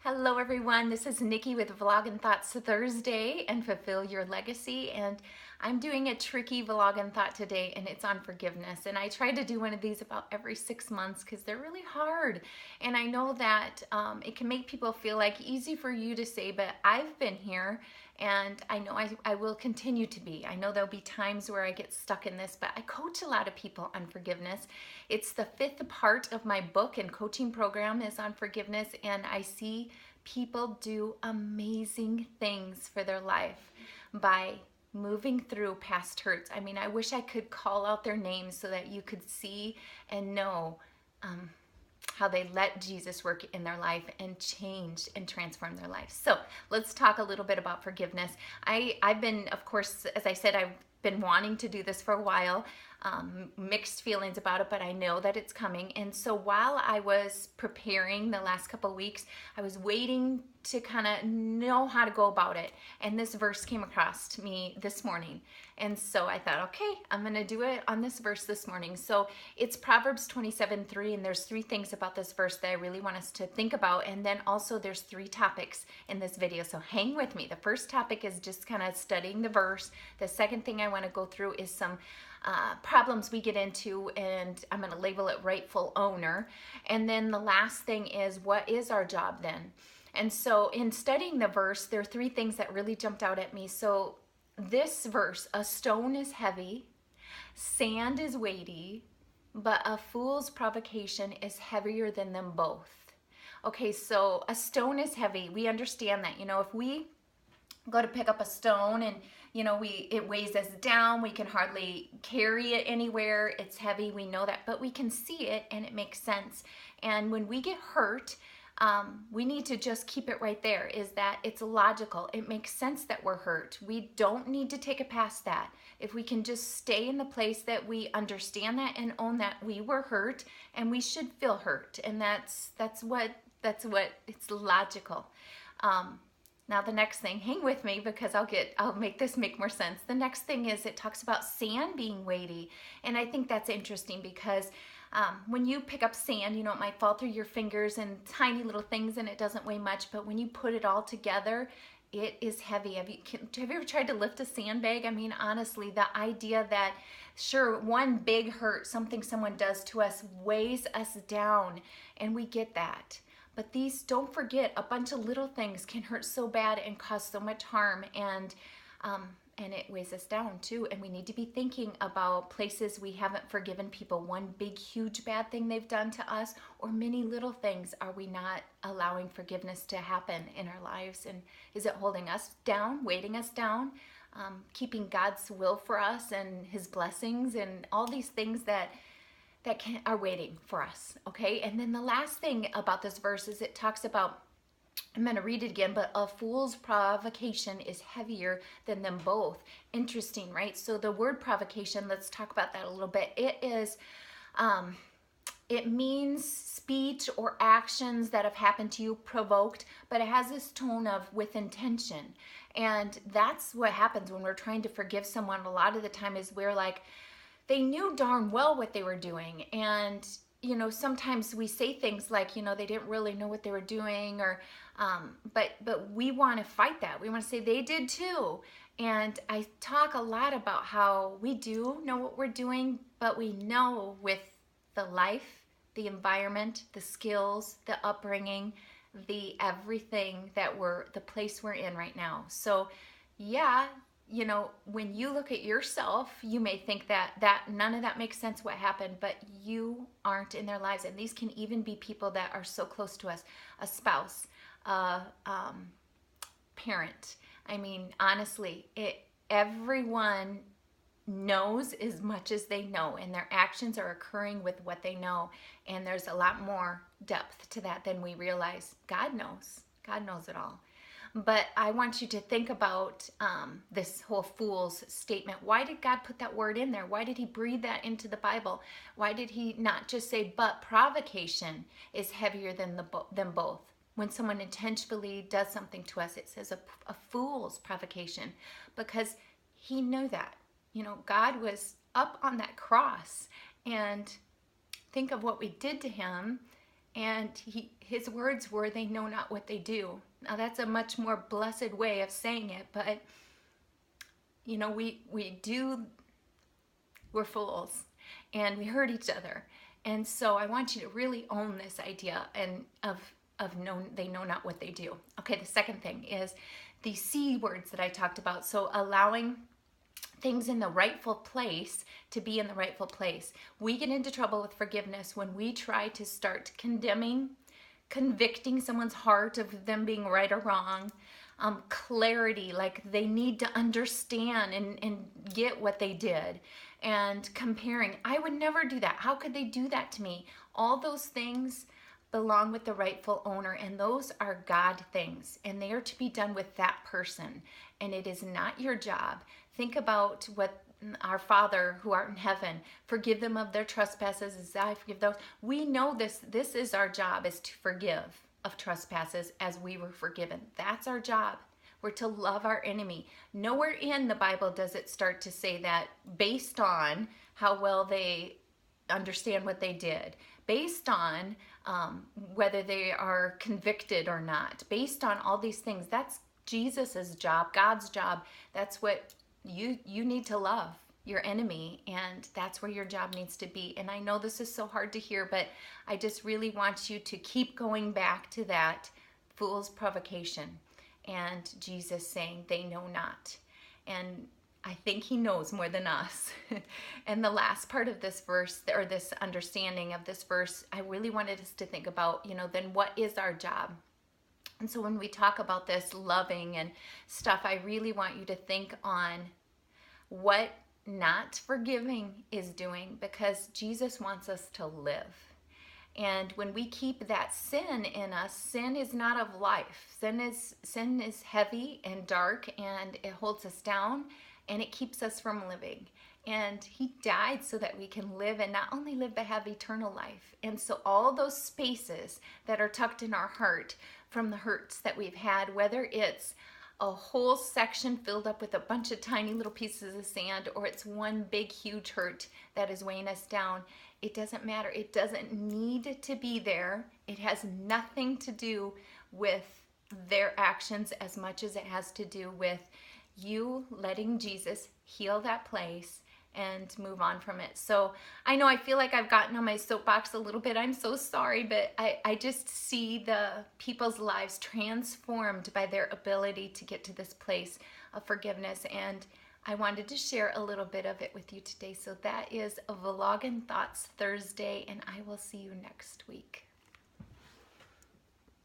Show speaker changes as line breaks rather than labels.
Hello everyone, this is Nikki with Vlog and Thoughts Thursday and Fulfill Your Legacy, and I'm doing a tricky vlog and thought today, and it's on forgiveness. And I try to do one of these about every 6 months because they're really hard, and I know that it can make people feel like easy for you to say, but I've been here and I know I will continue to be. I know there'll be times where I get stuck in this, but I coach a lot of people on forgiveness. It's the 5th part of my book and coaching program is on forgiveness, and I see people do amazing things for their life by moving through past hurts. I mean, I wish I could call out their names so that you could see and know how they let Jesus work in their life and change and transform their life. So let's talk a little bit about forgiveness. I've been, of course, as I said, I've been wanting to do this for a while. Mixed feelings about it, but I know that it's coming. And so while I was preparing the last couple of weeks, I was waiting to kind of know how to go about it. And this verse came across me this morning. And so I thought, okay, I'm going to do it on this verse this morning. So it's Proverbs 27:3, and there's 3 things about this verse that I really want us to think about. And then also there's 3 topics in this video. So hang with me. The first topic is just kind of studying the verse. The second thing I want to go through is some problems we get into, and I'm going to label it rightful owner. And then the last thing is, what is our job then? And so in studying the verse, there are 3 things that really jumped out at me. So this verse, a stone is heavy, sand is weighty, but a fool's provocation is heavier than them both. Okay, so a stone is heavy. We understand that. If we go to pick up a stone and it weighs us down, we can hardly carry it anywhere, it's heavy, we know that, but we can see it and it makes sense. And when we get hurt, we need to just keep it right there, is that it's logical. It makes sense that we're hurt. We don't need to take it past that. If we can just stay in the place that we understand that and own that we were hurt and we should feel hurt, and that's what it's logical. Now the next thing, hang with me because I'll make this make more sense. The next thing is it talks about sand being weighty. And I think that's interesting because when you pick up sand, it might fall through your fingers and tiny little things and it doesn't weigh much, but when you put it all together, it is heavy. Have you ever tried to lift a sandbag? I mean, honestly, the idea that, sure, one big hurt, something someone does to us, weighs us down, and we get that. But these, don't forget, a bunch of little things can hurt so bad and cause so much harm, and it weighs us down too. And we need to be thinking about places we haven't forgiven people. One big, huge, bad thing they've done to us, or many little things. Are we not allowing forgiveness to happen in our lives? And is it holding us down, weighting us down, keeping God's will for us and His blessings and all these things that are waiting for us, okay? And then the last thing about this verse is it talks about, I'm going to read it again, but a fool's provocation is heavier than them both. Interesting, right? So the word provocation, let's talk about that a little bit. It means speech or actions that have happened to you, provoked, but it has this tone of with intention. And that's what happens when we're trying to forgive someone. A lot of the time is we're like, they knew darn well what they were doing. And, sometimes we say things like, they didn't really know what they were doing, or, but we want to fight that. We want to say they did too. And I talk a lot about how we do know what we're doing, but we know with the life, the environment, the skills, the upbringing, the everything the place we're in right now. So yeah, when you look at yourself, you may think that none of that makes sense what happened, but you aren't in their lives. And these can even be people that are so close to us, a spouse, a parent. I mean, honestly, everyone knows as much as they know, and their actions are occurring with what they know. And there's a lot more depth to that than we realize. God knows. God knows it all. But I want you to think about this whole fool's statement. Why did God put that word in there? Why did He breathe that into the Bible? Why did He not just say, but provocation is heavier than them both? When someone intentionally does something to us, it says a fool's provocation, because He knew that. God was up on that cross, and think of what we did to Him. And his words were, they know not what they do. Now that's a much more blessed way of saying it, but you know, we're fools and we hurt each other. And so I want you to really own this idea and of know they know not what they do. Okay, the second thing is the C words that I talked about. So allowing things in the rightful place to be in the rightful place. We get into trouble with forgiveness when we try to start condemning, convicting someone's heart of them being right or wrong. Clarity, like they need to understand and get what they did, and comparing. I would never do that. How could they do that to me? All those things belong with the rightful owner, and those are God things, and they are to be done with that person, and it is not your job. Think about what our Father who art in heaven, forgive them of their trespasses as I forgive those. We know this is our job, is to forgive of trespasses as we were forgiven. That's our job. We're to love our enemy. Nowhere in the Bible does it start to say that based on how well they understand what they did, based on whether they are convicted or not, based on all these things. That's Jesus's job, God's job. That's what you need to love your enemy, and that's where your job needs to be. And I know this is so hard to hear, but I just really want you to keep going back to that fool's provocation and Jesus saying they know not. And I think he knows more than us. And the last part of this verse, or this understanding of this verse, I really wanted us to think about, then what is our job? And so when we talk about this loving and stuff, I really want you to think on what not forgiving is doing, because Jesus wants us to live. And when we keep that sin in us, sin is not of life. Sin is heavy and dark, and it holds us down, and it keeps us from living. And he died so that we can live, and not only live, but have eternal life. And so all those spaces that are tucked in our heart from the hurts that we've had, whether it's a whole section filled up with a bunch of tiny little pieces of sand, or it's one big huge hurt that is weighing us down, it doesn't matter. It doesn't need to be there. It has nothing to do with their actions as much as it has to do with you letting Jesus heal that place and move on from it. So I know I feel like I've gotten on my soapbox a little bit. I'm so sorry, but I just see the people's lives transformed by their ability to get to this place of forgiveness. And I wanted to share a little bit of it with you today. So that is a Vlog and Thoughts Thursday, and I will see you next week.